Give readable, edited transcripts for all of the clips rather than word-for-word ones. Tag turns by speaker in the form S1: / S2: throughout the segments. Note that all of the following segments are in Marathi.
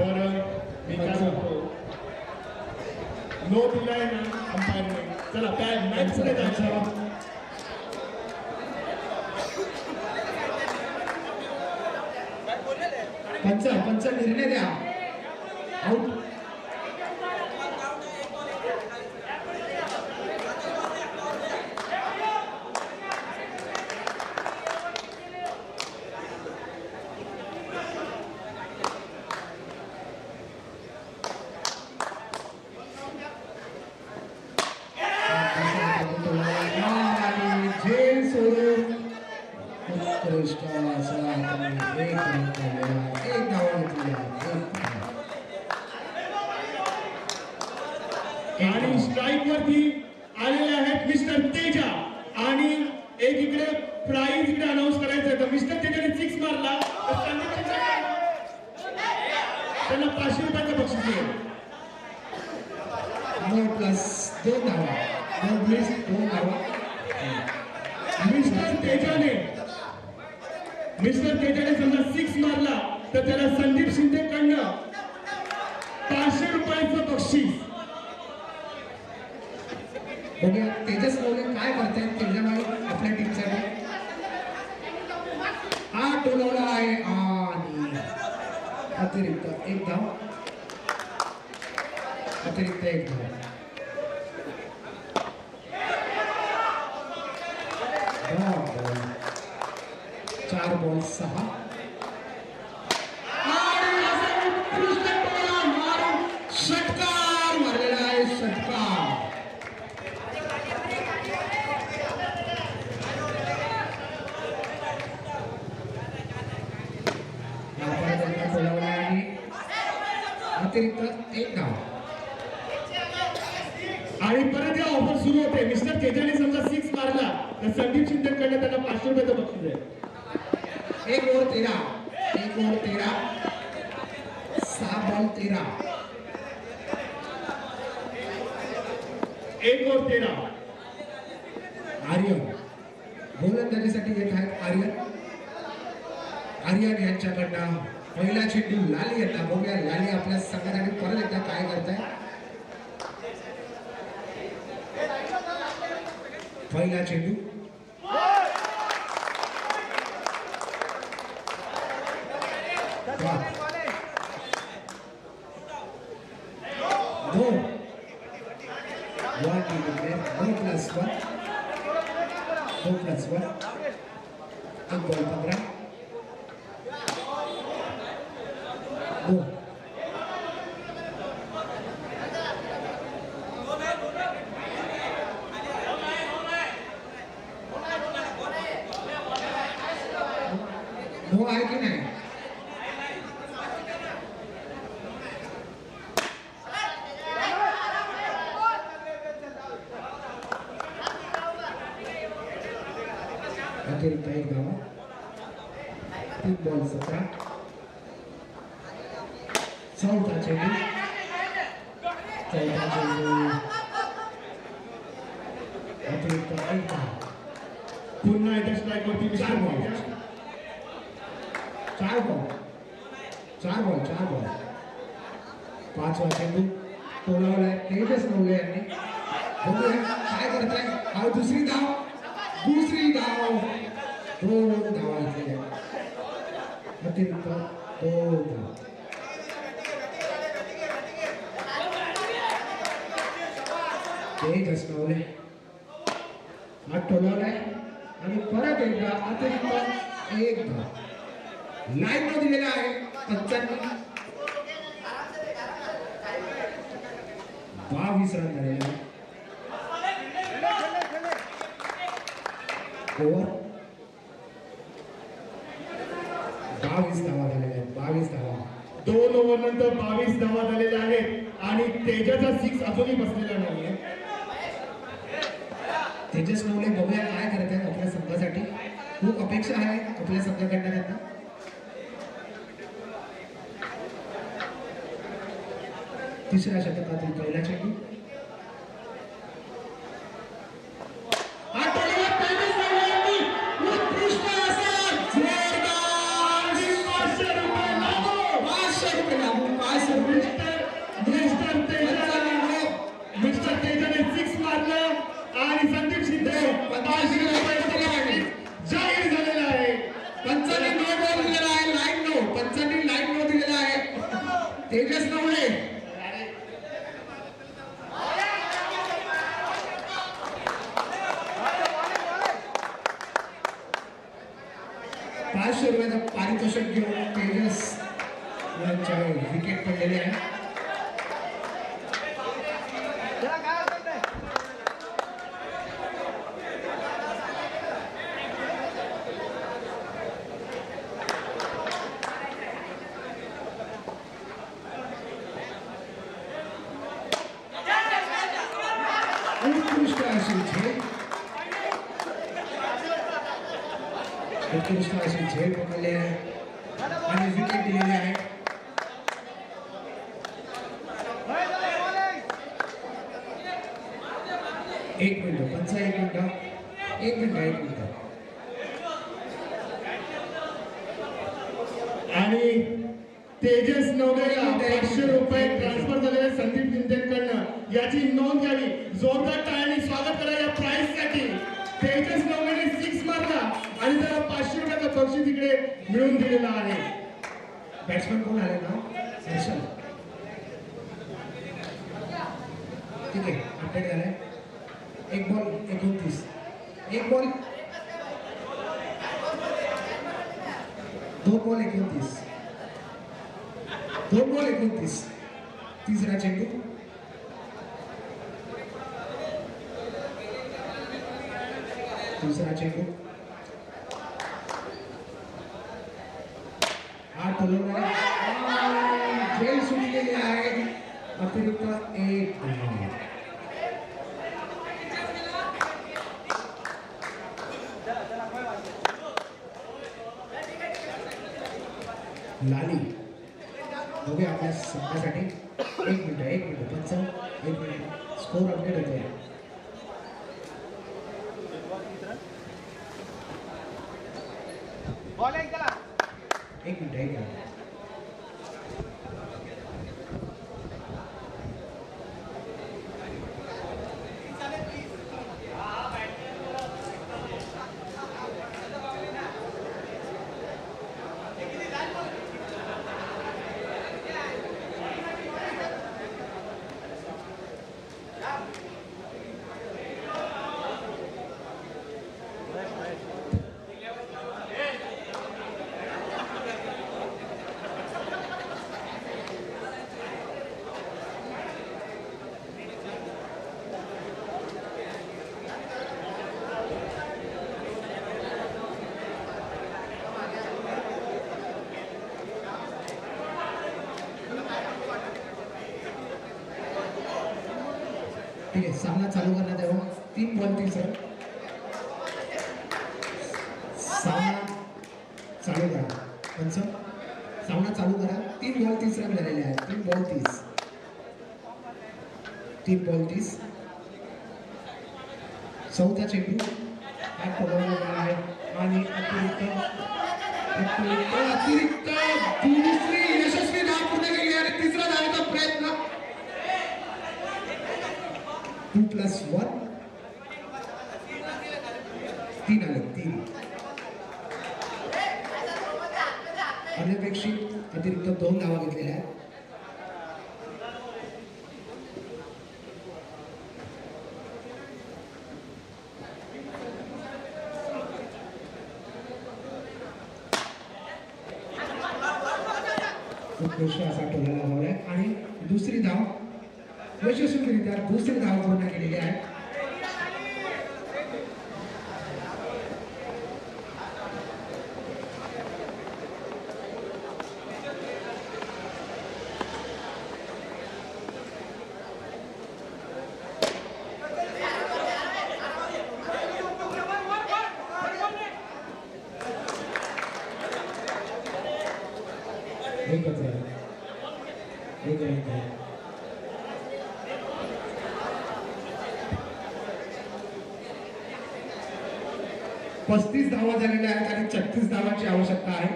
S1: तर मी काय म्हणतो नो दिलाय ना अंपायरने. चला काय मॅच पुढे जायचं.
S2: पंच निर्णय द्या. आउट. जेल सोडून उत्कृष्ट असा एक धावा घेतली.
S1: आणि स्ट्राईक वरती आलेले आहेत मिस्टर तेजा आणि एक इकडे प्राइज इकडे अनाउन्स करायचं तर मिस्टर तेजाने 6 मारला तर त्यांना 500 रुपयाचं बक्षीस मिळेल.
S2: 9+2 धावा. 2 धावा.
S1: मिस्टर तेजाने समजा 6 मारला तर त्याला संदीप शिंदे कडनं 500 रुपयाचं बक्षीस.
S2: बघूया तेजस नवले काय करतायत तेजाबाई आपल्या टीमसाठी. हा टोलवला आहे आणि अतिरिक्त 1 धाव. अतिरिक्त 1 धाव. 4 बॉल 6. षटकार मारलेला आहे. षटकार. अतिरिक्त 1 धाव.
S1: आणि परत या ऑफर सुरू होते. मिस्टर तेजाने समजा 6 मारला तर संदीप शिंदेकडनं त्यांना 500 रुपयाचं बक्षीस आहे.
S2: 1 over 13. 1 over 13. 6 ball 13.
S1: 1 over 13.
S2: Aryan गोलंदाजीसाठी येत आहेत. आर्यन यांच्याकडनं पहिला चेंडू लाली यांना. बघूया लाली आपल्या संघासाठी परत एकदा काय करताय. पहिला चेंडू दो 2+1 1 बॉल 15. 2 2 आहे की नाही. अतिरिक्त 1 धाव. 3 बॉल 17. चौथा चेंडू अतिरिक्त 1 धाव.
S1: पुन्हा एकदा स्ट्राईक वरती मिस्टर
S2: 4 बॉल. 5वा चेंडू टोलावलाय तेजस नवले यांनी. बघूया काय करताय. हा दुसरी धाव. 2 धावा घेतल्या. अतिरिक्त 2 धाव. तेजस नवले हा टोलावलाय आणि परत एकदा अतिरिक्त 1 धाव. लाईन न दिलेला आहे पंचांनी. 22 रन झालेले. ओव्हर 22 धावा झालेल्या आहेत. 22 धावा.
S1: 2 ओव्हर नंतर 22 धावा झालेल्या आहेत आणि तेजाचा 6 अजूनही बसलेला नाहीये.
S2: तेजस नवले बघूया काय करत आहेत आपल्या संघासाठी. खूप अपेक्षा आहे आपल्या संघाकडनं त्यांना. तिसऱ्या षटकातील पहिला चेंडू त्यांच्या विकेट पडलेले आहे. उत्कृष्ट अशी झेल उत्कृष्ट अशी झेल पकडली आहे आणि विकेट दिलेली आहे. एक मिनिट पंचा एक मिनिट
S1: आणि तेजस नवलेला 500 रुपये ट्रान्सफर झालेले संदीप निंदेकडनं याची नोंद घ्यावी. जोरदार टाळ्यांनी स्वागत करा या प्राइस साठी. तेजस नवलेने 6 मारला आणि त्याला 500 रुपयाचं बक्षीस इकडे मिळवून दिलेला आहे.
S2: बॅट्समन कोण आले ना हर्षल. ठीक आहे अपडेट झालाय. एक बॉल 29 एक बॉल 2 बॉल 29 2 बॉल 29 तिसरा चेंडू दुसरा चेंडू हा टोलवला झेल सुटलेली आहे. अतिरिक्त एक लाली बघूया आपल्या संघासाठी. एक मिनिट पंच एक मिनिट स्कोर अपडेट होतोय. एक मिनिट ठीक आहे. सामना चालू करण्यात यावा. 3 बॉल 3 सर. सामना चालू करा पंच. सामना चालू करा. 3 बॉल 30 रन झालेले आहेत. 3 बॉल 30 चौथा चेंडू पकडला आहे आणि अतिरिक्त दुसरी यशस्वी धाव पूर्ण केली आणि तिसरा धावेचा प्रयत्न. 2+1 3 आले. 3 अनपेक्षित अतिरिक्त 2 धावा घेतलेल्या आहेत. उत्कृष्ट असा टोला लावला आहे आणि दुसरी धाव यशस्वीरित्या दुसरी धाव पूर्ण केलेली आहे. एकच आहे. 35 धावा झालेल्या आहेत आणि 36 धावांची आवश्यकता आहे.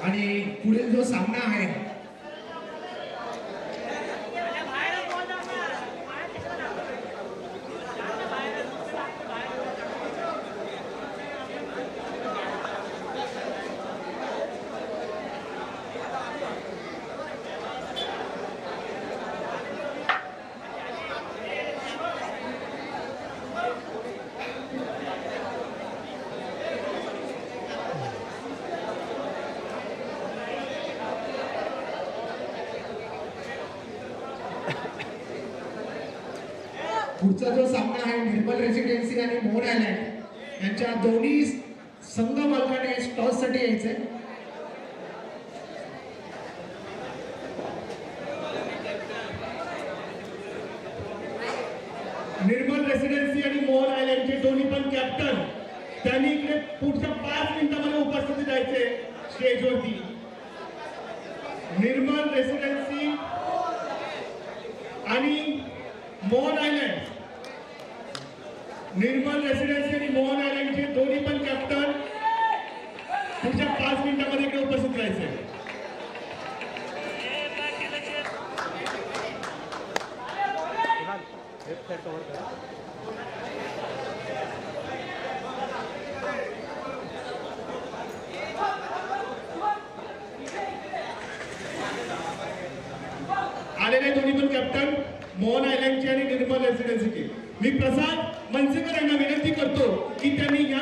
S2: आणि पुढील जो सामना आहे पुढचा जो सामना आहे निर्मल रेसिडेन्सी आणि मोहन आयलँड यांच्या दोन्ही संघ मालकाने टॉस साठी यायचंय.
S1: निर्मल रेसिडेन्सी आणि मोहन आयलँडचे दोन्ही पण कॅप्टन त्यांनी इकडे पुढच्या 5 मिनिटांमध्ये उपस्थित जायचे स्टेजवरती. निर्मल रेसिडेन्सी आणि मोहन आयलँड, निर्मल रेसिडेन्सी आणि मोहन आयलँडचे दोन्ही पण कॅप्टन पुढच्या 5 मिनिटांमध्ये इकडे उपस्थित राहायचे. आलेले दोन्ही पण कॅप्टन मोहन आयलँडचे आणि निर्मल रेसिडेन्सीचे. मी प्रसाद मनसेकर यांना विनंती करतो की त्यांनी या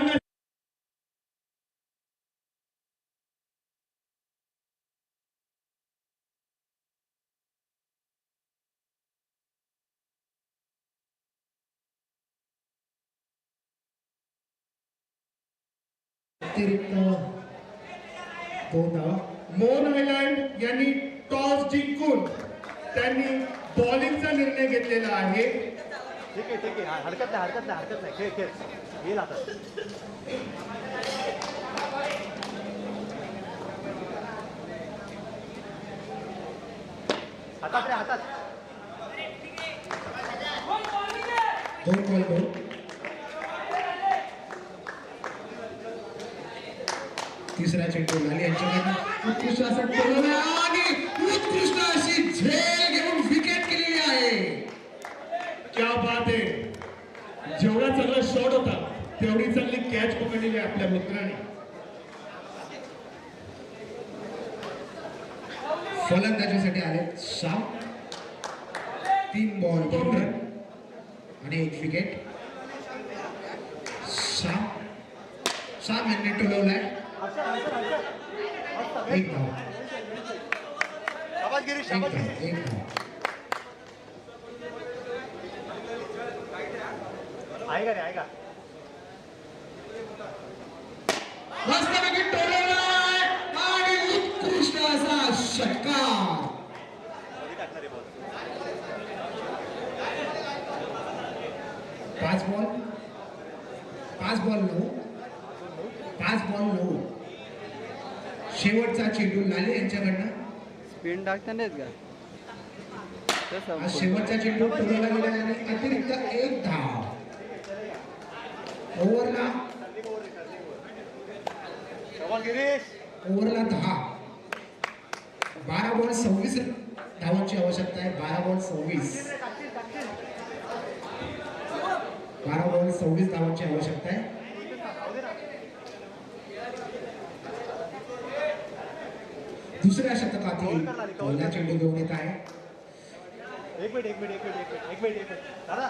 S2: अतिरिक्त 2 धावा.
S1: मोहन आयलँड यांनी टॉस जिंकून त्यांनी बॉलिंगचा निर्णय घेतलेला आहे.
S3: ठीक आहे हरकत नाही खेळ येईल आता. हातात रे हातात.
S2: 2 बॉल 2. तिसरा चेंडू लाली यांच्याकडनं उत्कृष्ट असा टोलवला आणि उत्कृष्ट अशी झेल घेऊन विकेट केलेली आहे.
S1: क्या बात आहे. जेवढा चांगला शॉट होता तेवढी चांगली कॅच पकडलेली आहे आपल्या मित्राने.
S2: फलंदाजीसाठी आले शाम. 3 बॉल 2 रन आणि 1 विकेट. शाम यांनी टोलवलाय. 1 धाव.
S3: शाबास गिरीश,
S2: एक
S3: शाबास
S2: धाव.
S3: गिरीश.
S2: एक धाव.
S3: आहे का
S2: मस्तपैकी टोलवलाय आणि उत्कृष्ट असा षटकार. 5 बॉल 9. शेवटचा चेंडू लाले यांच्याकडनं.
S4: स्पिन टाकता नाहीत का
S2: हा शेवटचा चेंडू टोलवला गेला आणि अतिरिक्त 1 धाव. ओव्हरला
S3: शाबास गिरीश.
S2: 10. 12 बॉल 26 धावांची आवश्यकता आहे. 12 बॉल 26 धावांची आवश्यकता आहे. दुसऱ्या शतकातील पहिला चेंडू घेऊन येत आहे.
S3: एक मिनिट दादा.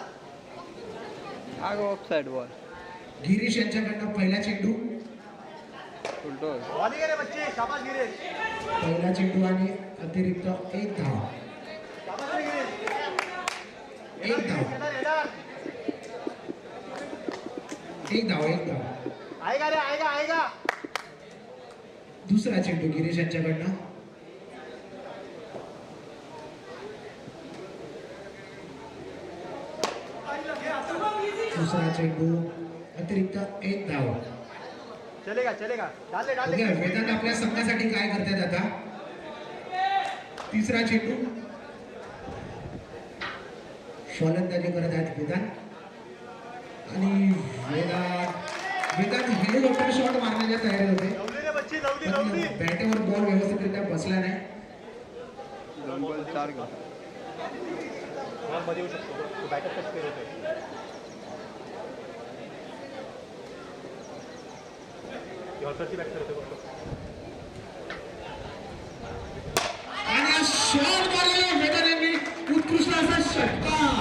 S4: हा ऑफ साइड बॉल
S2: गिरीश यांच्याकडनं पहिला चेंडू.
S4: उलटो
S3: वाली गेले बच्चे. शाबास गिरीश.
S2: पहिला चेंडू आणि अतिरिक्त 1 धाव.
S3: शाबास रे गिरीश.
S2: 1 धाव.
S3: येणार.
S2: 1 धाव.
S3: आएगा.
S2: दुसरा चेंडू गिरीश यांच्याकडनं. दुसरा चेंडू अतिरिक्त 1 धाव.
S3: चलेगा डाले
S2: बघूया वेदांत आपल्या संघासाठी काय करतात आता. तिसरा चेंडू. फलंदाजी करत आहेत वेदांत आणि वेदांत हेलिकॉप्टर शॉट मारण्याच्या तयारी होते.
S3: लवली रे बच्ची, लवली
S2: पण बॅटेवर बॉल व्यवस्थितरित्या बसला नाही.
S4: 2 बॉल 4 घेऊ
S3: मध्ये येऊ शकतो. बॅटअप कशी केली होते. हॉलकरची बॅट करते बघतो.
S2: आणि शॉट मारलेला वेदांत यांनी उत्कृष्ट असा षटकार.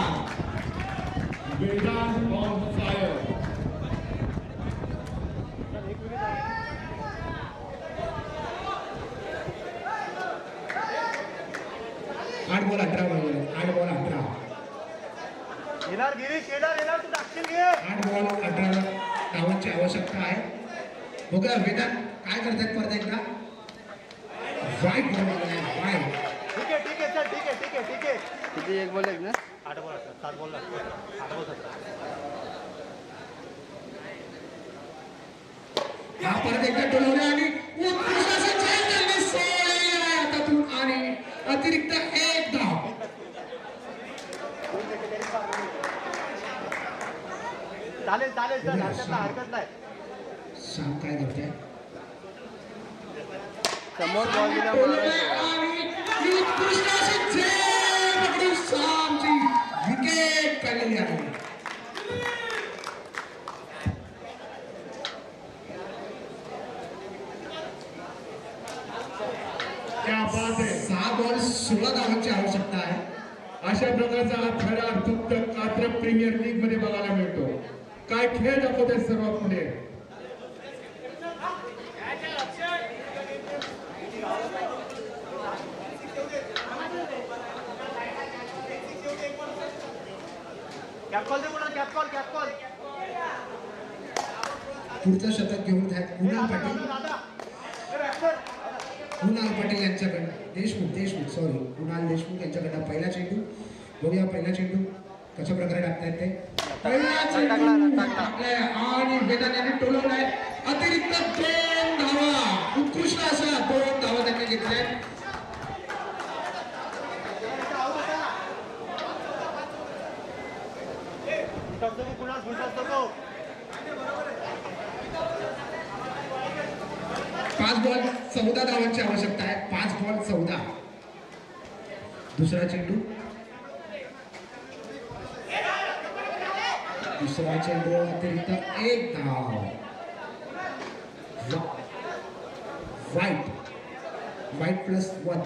S1: Vedanta on fire.
S2: 8 बॉल 18 मारले. 8 बॉल 18.
S3: येणार येणार गिरीश येणार तू टाकशील घे
S2: 8 बॉल 18 धावांची आवश्यकता आहे. बघा वेदांत काय करतायत परत एकदा. वाईट बॉल आहे वाईट.
S3: ठीक आहे चल ठीक आहे
S4: किती एक बोल एक ना
S3: 8 बॉल असतात 7 बॉल लागतात 8 बॉल असतात.
S2: हा परत एकदा टोलवले आणि उत्कृष्ट असे चेंज झाले. सोळी आहे हातातून आणि अतिरिक्त 1 धाव.
S3: चालेल सर हरकत नाही.
S2: श्याम काय करताय.
S4: समोर बॉल दिला
S2: टोलवले आणि उत्कृष्ट असे चेंज पकडून श्यामची विकेट काढलेली आहे.
S1: क्या बात आहे.
S2: 6 बॉल 16 धावांची आवश्यकता आहे.
S1: अशा प्रकारचा हा खेळ फक्त कात्रप प्रीमियर लीग मध्ये बघायला मिळतो. काय खेळ दाखवते सर्व पुढे.
S3: कॅपकॉल दे म्हणा कॅपकॉल
S2: पुढचं शतक घेऊन आहेत कुणाल पाटील. कुणाल पाटील यांच्याकडनं देशमुख सॉरी कुणाल देशमुख यांच्याकडनं पहिला चेंडू. बघूया पहिला चेंडू कशा प्रकारे टाकतायत ते. पहिला चेंडू टाकलाय आणि वेदांत यांनी टोलवलाय. अतिरिक्त 2 धावा. उत्कृष्ट अशा 2 धावा त्यांनी घेतल्या.
S3: कुणाल
S2: 5 बॉल 14 धावांची आवश्यकता आहे. 5 बॉल 14. दुसरा चेंडू अतिरिक्त 1 धाव. वाईट प्लस 1.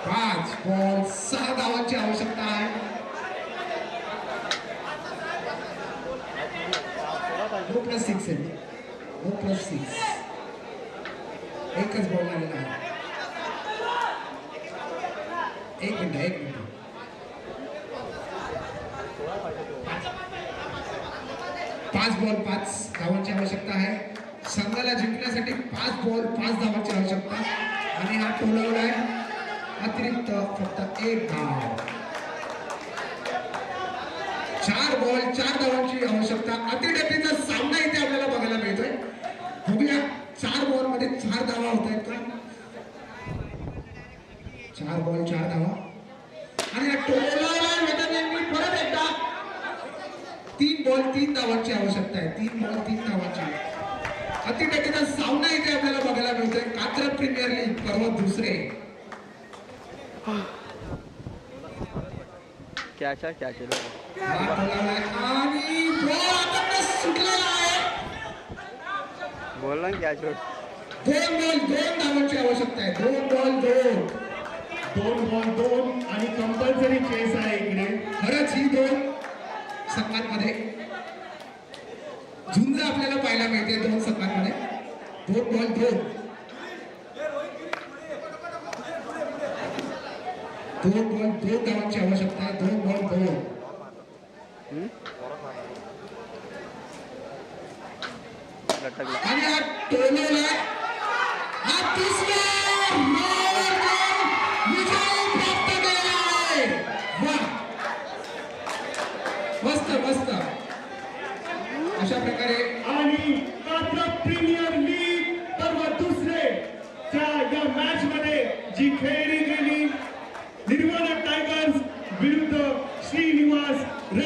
S2: पाच बॉल 6 धावांची आवश्यकता आहे. No plus 6 आहे. No plus 6. एकच बॉल आलेला आहे. एक मिनिट 5 बॉल 5 धावांची आवश्यकता आहे. संघाला जिंकण्यासाठी 5 बॉल 5 धावांची आवश्यकता आणि हा टोलवला आहे. अतिरिक्त फक्त 1 धाव. 4 बॉल 4 धावांची आवश्यकता. अतिडब्बीचा सामना इथे आपल्याला बघायला मिळतोय. बघूया 4 बॉल मध्ये 4 धावा होत आहेत का. 4 बॉल 4 धावा आणि टोलवला वेदांत परत एकदा 3 बॉल 3 धावांची आवश्यकता आहे. 3 बॉल 3 धावांची. अतिटक्केचा सामना इथे आपल्याला बघायला मिळतोय. कात्रप प्रीमियर लीग पर्व दुसरे.
S4: कॅच
S2: आणि बॉल आता सुटलेला आहे.
S4: बोल ना कॅच
S2: 2 बॉल 2 धावांची आवश्यकता आहे. 2 बॉल
S1: 2 आणि कंपल्सरी चेस आहे इकडे.
S2: खरंच ही 2 संघांमध्ये झुंज आपल्याला पाहायला मिळते. 2 संघांमध्ये 2 बॉल 2 धावांची आवश्यकता आहे. 2 बॉल 2 आणि हा टोलवला. हा तिसरा विजय प्राप्त केला आहे. वाह मस्त अशा प्रकारे.
S1: आणि कात्रप प्रीमियर लीग पर्व दुसरे च्या या मॅच मध्ये जी खेळली